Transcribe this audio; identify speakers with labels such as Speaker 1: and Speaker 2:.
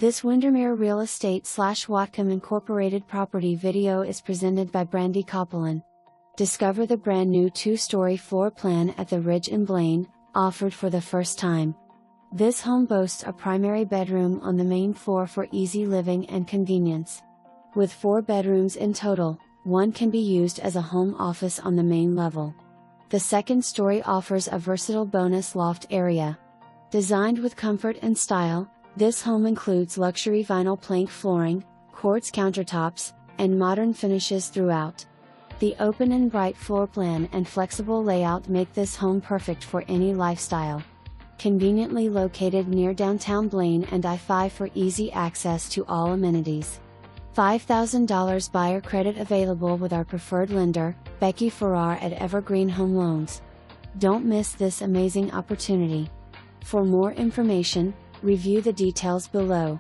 Speaker 1: This Windermere Real Estate / Whatcom Incorporated property video is presented by Brandy Copeland. Discover the brand new 2-story floor plan at the Ridge in Blaine, offered for the first time. This home boasts a primary bedroom on the main floor for easy living and convenience. With 4 bedrooms in total, one can be used as a home office on the main level. The second story offers a versatile bonus loft area. Designed with comfort and style, this home includes luxury vinyl plank flooring, quartz countertops, and modern finishes throughout. The open and bright floor plan and flexible layout make this home perfect for any lifestyle. Conveniently located near downtown Blaine and I-5 for easy access to all amenities. $5,000 buyer credit available with our preferred lender, Becky Farrar at Evergreen Home Loans. Don't miss this amazing opportunity. For more information, review the details below.